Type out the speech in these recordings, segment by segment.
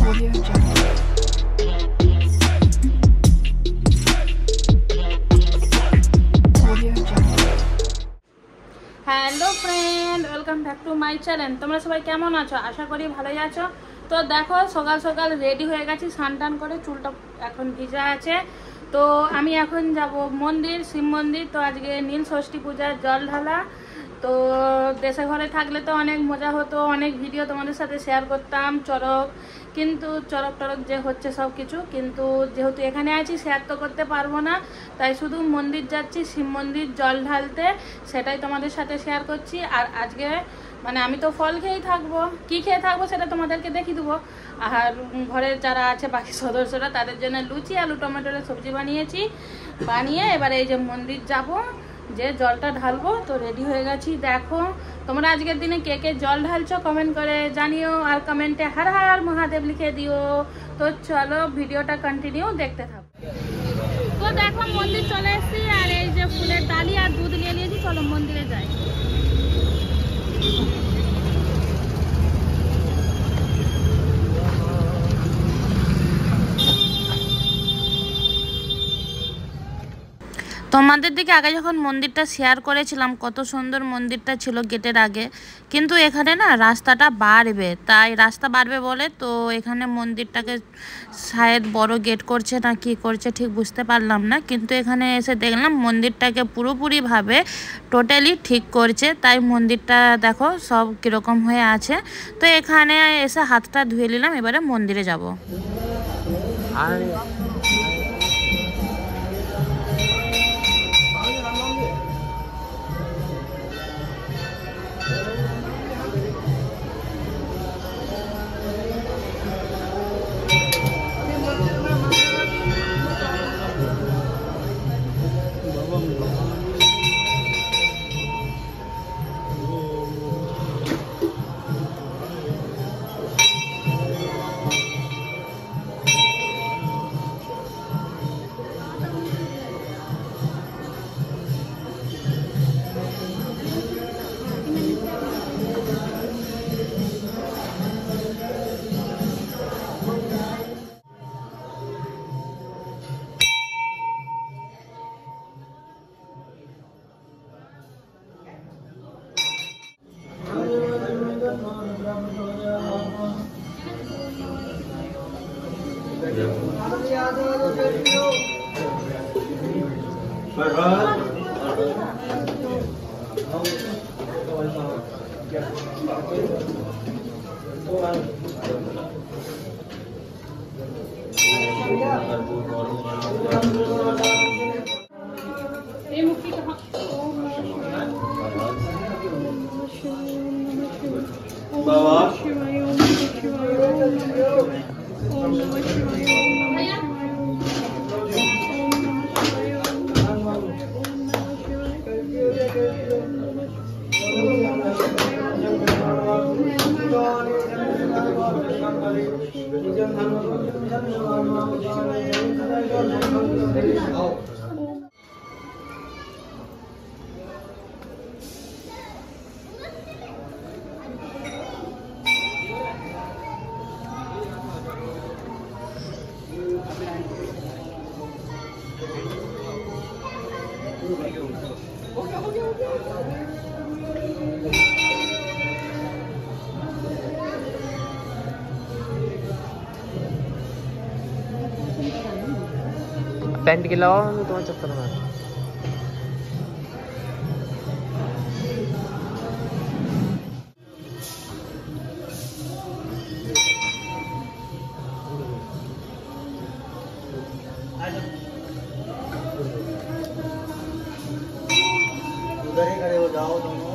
Audio Jungle. Audio Jungle. Hello friend, welcome back to my channel. তোমরা সবাই কেমন আছো? আশা করি ভালোই আছো। তো দেখো, সকাল সকাল রেডি হয়ে গেছি, স্নান টান করে, চুলটা এখন ভিজা আছে। তো আমি এখন যাব মন্দির, শিব মন্দির। তো আজকে নীল ষষ্ঠী পূজার জল ঢালা। তো দেশে ঘরে থাকলে তো অনেক মজা হতো, অনেক ভিডিও তোমাদের সাথে শেয়ার করতাম চড়ক, কিন্তু চড়ক টরক যে হচ্ছে সব কিছু, কিন্তু যেহেতু এখানে আছি শেয়ার তো করতে পারবো না, তাই শুধু মন্দির যাচ্ছি, শিব মন্দির জল ঢালতে, সেটাই তোমাদের সাথে শেয়ার করছি। আর আজকে মানে আমি তো ফল খেয়েই থাকবো, কি খেয়ে থাকবো সেটা তোমাদেরকে দেখিয়ে দেবো। আর ঘরের যারা আছে বাকি সদস্যরা, তাদের জন্য লুচি আলু টমেটোর সবজি বানিয়ে এবারে এই যে মন্দির যাব, যে জলটা ঢালবো। তো রেডি হয়ে গেছি। দেখো তোমরা আজকের দিনে কে কে জল ঢালছো কমেন্ট করে জানিও, আর কমেন্টে হর হর মহাদেব লিখে দিও। তো চলো ভিডিওটা কন্টিনিউ দেখতে থাকো। তো দেখো মন্দির চলে এসেছি, আর এই যে ফুলের ডালি আর দুধ নিয়ে নিয়েছি, চলো মন্দিরে যাই। তোমাদের দিকে আগে যখন মন্দিরটা শেয়ার করেছিলাম, কত সুন্দর মন্দিরটা ছিল গেটের আগে, কিন্তু এখানে না রাস্তাটা বাড়বে, তাই রাস্তা বাড়বে বলে তো এখানে মন্দিরটাকে শায়দ বড় গেট করছে না কি করছে ঠিক বুঝতে পারলাম না, কিন্তু এখানে এসে দেখলাম মন্দিরটাকে পুরোপুরিভাবে টোটালি ঠিক করছে। তাই মন্দিরটা দেখো সব কীরকম হয়ে আছে। তো এখানে এসে হাতটা ধুয়ে নিলাম, এবারে মন্দিরে যাব। पैंट के अलावा तुम्हारा चक्कर में उधर ही खड़े हो जाओ दोनों।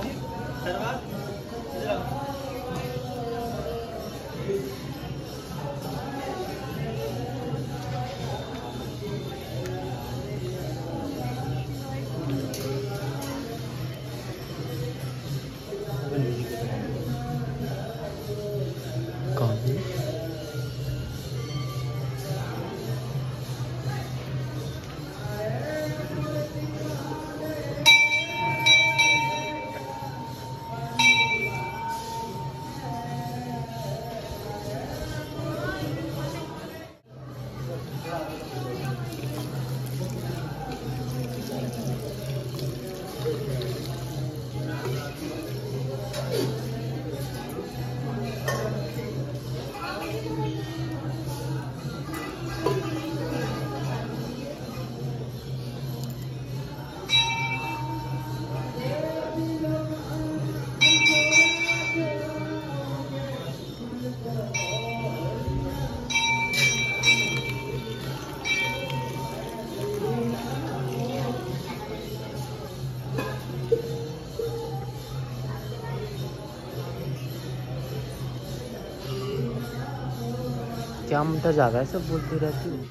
चामटा ज़्यादा है, सब बोलती रहती हूँ।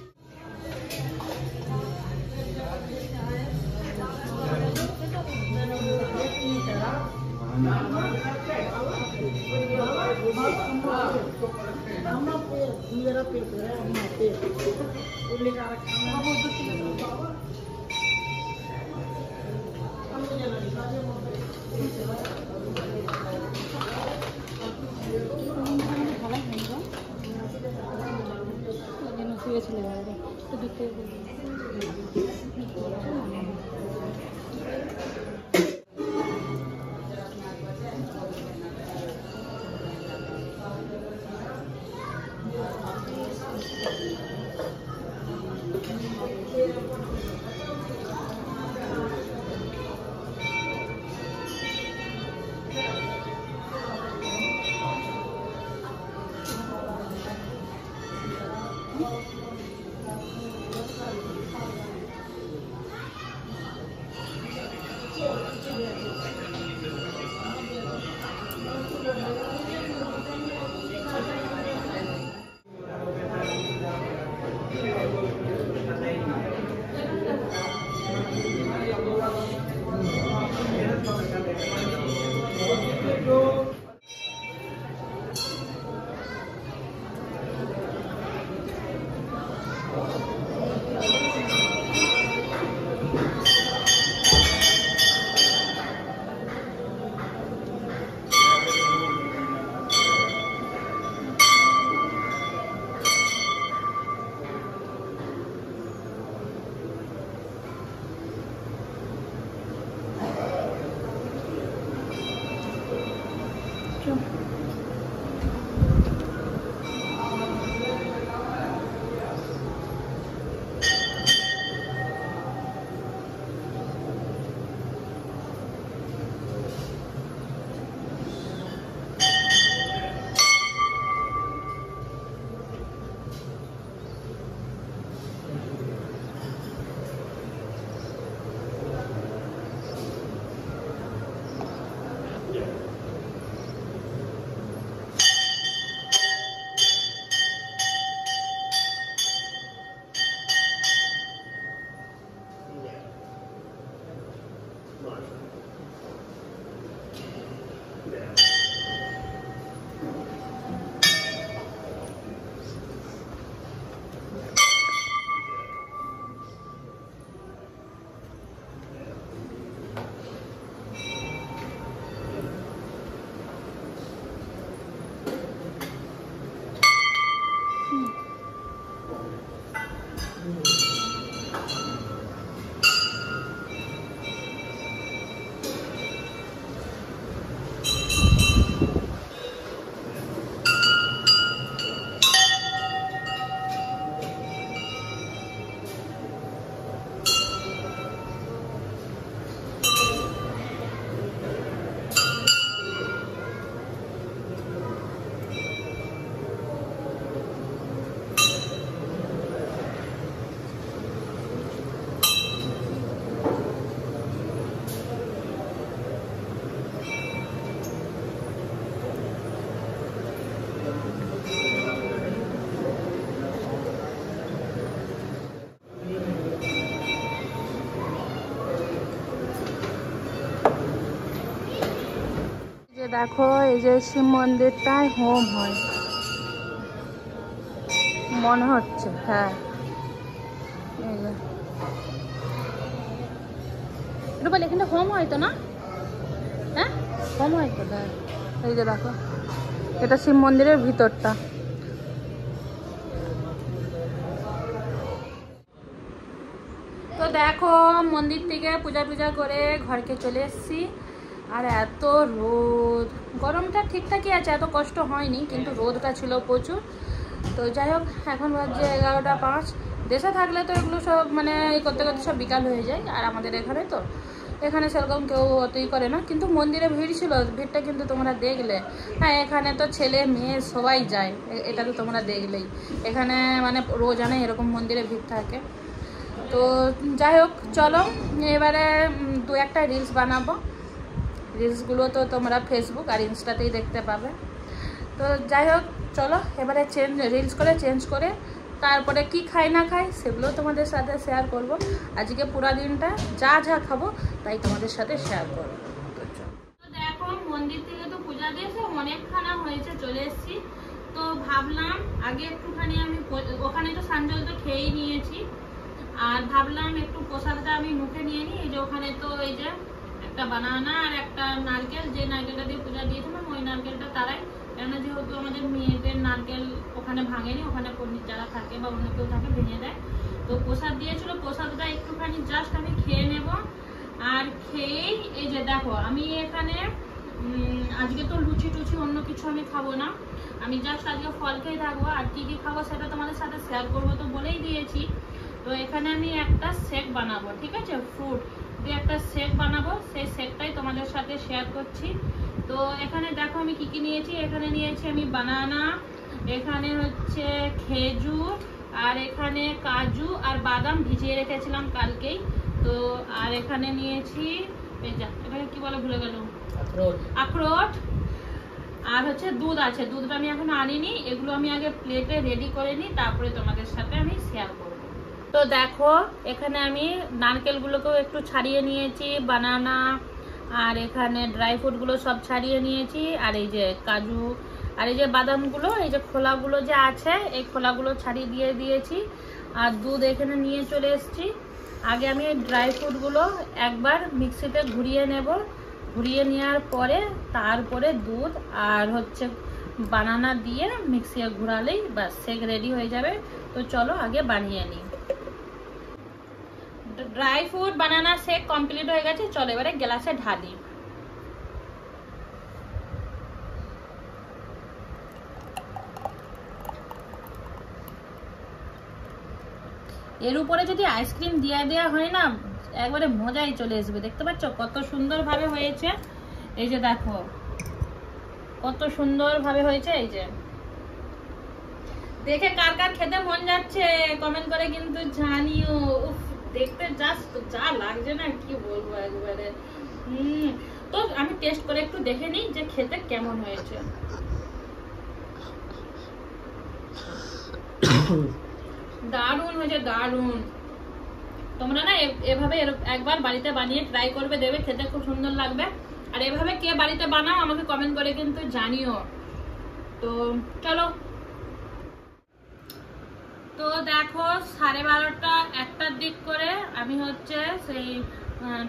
দেখো এই যে শিব মন্দিরটায় হোম হয় মনে হচ্ছে। হ্যাঁ এই যে রূপাল এখানে হোম হয় তো না? হ্যাঁ হোম হয় তো। হ্যাঁ এই যে দেখো এটা শিব মন্দিরের ভিতরটা। তো দেখো মন্দির থেকে পূজা টুজা করে ঘরকে চলে এসেছি। আর এত রোদ, গরমটা ঠিকঠাকই আছে, এত কষ্ট হয়নি, কিন্তু রোদটা ছিল প্রচুর। তো যাই হোক এখন বাজছে 11টা 5। দেশে থাকলে তো এগুলো সব মানে এই করতে করতে সব বিকাল হয়ে যায়। আর আমাদের এখানে তো এখানে সেরকম কেউ অতই করে না, কিন্তু মন্দিরে ভিড় ছিল, ভিড়টা কিন্তু তোমরা দেখলে। হ্যাঁ এখানে তো ছেলে মেয়ে সবাই যায়, এটা তো তোমরা দেখলেই। এখানে মানে রোজানে এরকম মন্দিরে ভিড় থাকে। তো যাই হোক চলো এবারে 2-1টা রিলস বানাবো। রিলসগুলো তো তোমরা ফেসবুক আর ইনস্টাতেই দেখতে পাবে। তো যাই হোক চলো এবারে রিলস করে চেঞ্জ করে তারপরে কি খাই না খাই সেগুলো তোমাদের সাথে শেয়ার করব। আজকে পুরো দিনটা যা যা খাবো তাই তোমাদের সাথে শেয়ার করবো। তো দেখো মন্দির থেকে তো পূজা দিয়েছে, অনেক খানা হয়েছে, চলে এসেছি। তো ভাবলাম আগে একটুখানি আমি ওখানে তো সানজল তো খেয়েই নিয়েছি, আর ভাবলাম একটু প্রসাদটা আমি মুখে নিয়ে নিই। এই যে ওখানে তো এই যে একটা বানানা আর একটা নারকেল, যে নারকেলটা দিয়ে পূজা দিয়েছিলাম ওই নারকেলটা তারাই, কেননা যেহেতু আমাদের মেয়েদের নারকেল ওখানে ভাঙেনি, ওখানে পণ্ডিত যারা থাকে বা অন্য কেউ থাকে ভেঙে দেয়। তো প্রসাদ দিয়েছিল, প্রসাদটা একটুখানি জাস্ট আমি খেয়ে নেব। আর খেয়েই এই যে দেখো আমি এখানে আজকে তো লুচি টুচি অন্য কিছু আমি খাবো না, আমি জাস্ট আজকে ফল খেয়ে থাকবো। আর কি কি খাবো সেটা তোমাদের সাথে শেয়ার করবো তো বলেই দিয়েছি। তো এখানে আমি একটা শেক বানাবো, ঠিক আছে, ফ্রুট দিয়ে একটা শেক বানাবো, সেই শেকটাই তোমাদের সাথে শেয়ার করছি। তো এখানে দেখো আমি কি কি নিয়েছি। এখানে নিয়েছি আমি বানানা, এখানে হচ্ছে খেজুর, আর এখানে কাজু আর বাদাম ভিজিয়ে রেখেছিলাম কালকেই। তো আর এখানে নিয়েছি এই যা এখানে কি বলে ভুলে গেল, আখরোট, আর হচ্ছে দুধ আছে, দুধটা আমি এখনো আনিনি। এগুলো আমি আগে প্লেটে রেডি করে নিই, তারপরে তোমাদের সাথে আমি শেয়ার করব। তো দেখো এখানে আমি নারকেলগুলোকেও একটু ছাড়িয়ে নিয়েছি, বানানা আর এখানে ড্রাই ফ্রুটগুলো সব ছাড়িয়ে নিয়েছি, আর এই যে কাজু আর এই যে বাদামগুলো, এই যে খোলাগুলো যে আছে এই খোলাগুলো ছাড়িয়ে দিয়ে দিয়েছি। আর দুধ এখানে নিয়ে চলে এসেছি। আগে আমি ড্রাই ফ্রুটগুলো একবার মিক্সিতে ঘুরিয়ে নেব, ঘুরিয়ে নেওয়ার পরে তারপরে দুধ আর হচ্ছে বানানা দিয়ে মিক্সিতে ঘোরালেই বাস শেক রেডি হয়ে যাবে। তো চলো আগে বানিয়ে নিই। ড্রাই ফ্রুট বানানা শেক কমপ্লিট হয়ে গেছে, চলো এবারে গ্লাসে ঢালি। এর উপরে যদি আইসক্রিম দিয়ে দেওয়া হয় না একবারে মজাই চলে আসবে। দেখতে পাচ্ছ কত সুন্দর ভাবে হয়েছে, এই যে দেখো কত সুন্দর ভাবে হয়েছে। এই যে দেখে কার কার খেতে মন যাচ্ছে কমেন্ট করে কিন্তু জানিও। দেখতে জাস্ট যা লাগছে না কি বলবো একবারে। তো আমি টেস্ট করে একটু দেখে নিই যে খেতে কেমন হয়েছে। দারুণ হয়েছে, দারুণ। তোমরা না এভাবে একবার বাড়িতে বানিয়ে ট্রাই করবে, দেবে খেতে খুব সুন্দর লাগবে। আর এভাবে কে বাড়িতে বানাও আমাকে কমেন্ট করে কিন্তু জানিও। তো চলো, তো দেখো 12:30 একটার দিক করে আমি হচ্ছে সেই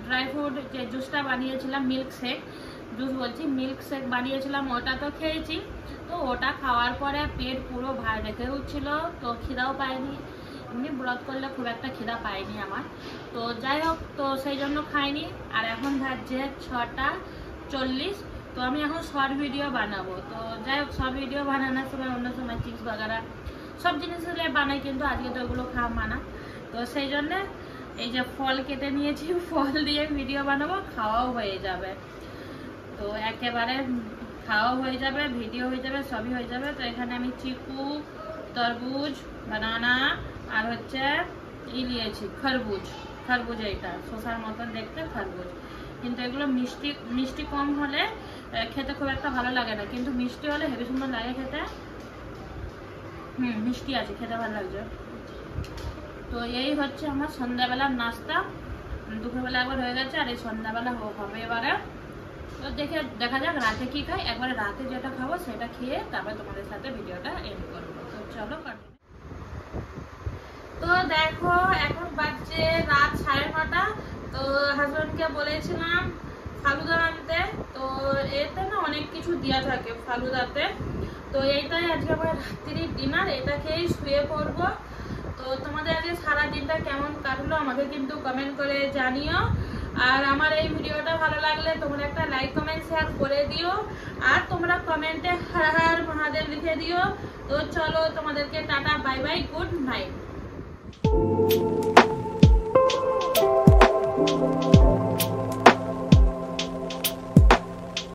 ড্রাই ফ্রুট যে জুসটা বানিয়েছিলাম, মিল্ক শেক বানিয়েছিলাম, ওটা তো খেয়েছি। তো ওটা খাওয়ার পরে পেট পুরো ভার রেখেও ছিল, তো খিদাও পায়নি। এমনি ব্রত করলে খুব একটা খিদা পায়নি আমার, তো যাই হোক তো সেই জন্য খাইনি। আর এখন ভাবছে 6:40। তো আমি এখন শর্ট ভিডিও বানাবো। তো যাই হোক শর্ট ভিডিও বানানোর সময় অন্য সময় চিপস বাগারা সব জিনিস বানাই, কিন্তু আজকে তো ওগুলো খাওয়া মানা। তো সেই জন্যে এই যে ফল কেটে নিয়েছি, ফল দিয়ে ভিডিও বানাবো, খাওয়াও হয়ে যাবে। তো একেবারে খাওয়াও হয়ে যাবে, ভিডিও হয়ে যাবে, সবই হয়ে যাবে। তো এখানে আমি চিকু, তরমুজ, বানানা আর হচ্ছে নিয়েছি খরবুজ, এইটা শসার মতন দেখতে খরবুজ। কিন্তু এগুলো মিষ্টি কম হলে খেতে খুব একটা ভালো লাগে না, কিন্তু মিষ্টি হলে হেবি সুন্দর লাগে খেতে। মিষ্টি আছে, খেতে ভালো লাগছে। তো এই হচ্ছে আমার সন্ধ্যাবেলার নাস্তা। দুপুরবেলা একবার হয়ে গেছে, আর এই সন্ধ্যাবেলা হবে এবারে। তো দেখা যাক রাতে কি খাই। একবারে রাতে যেটা খাবো সেটা খেয়ে তারপরে তোমাদের সাথে ভিডিওটা এন্ড করবো। তো চলো। তো দেখো এখন বাজছে রাত 9:30। তো হাজবেন্ডকে বলেছিলাম ফালুদা আনতে, তো এতে না অনেক কিছু দেওয়া থাকে ফালুদাতে। তো এইটাই আজকে আমার রাত্রির ডিনার, এটা খেয়েই শুয়ে পড়বো। তো তোমাদের আজকে সারা দিনটা কেমন কাটলো আমাকে কিন্তু কমেন্ট করে জানিও। আর আমার এই ভিডিওটা ভালো লাগলে তোমরা একটা লাইক কমেন্ট শেয়ার করে দিও, আর তোমরা কমেন্টে হর হর মহাদেব লিখে দিও। তো চলো তোমাদেরকে tata, bye bye, good night.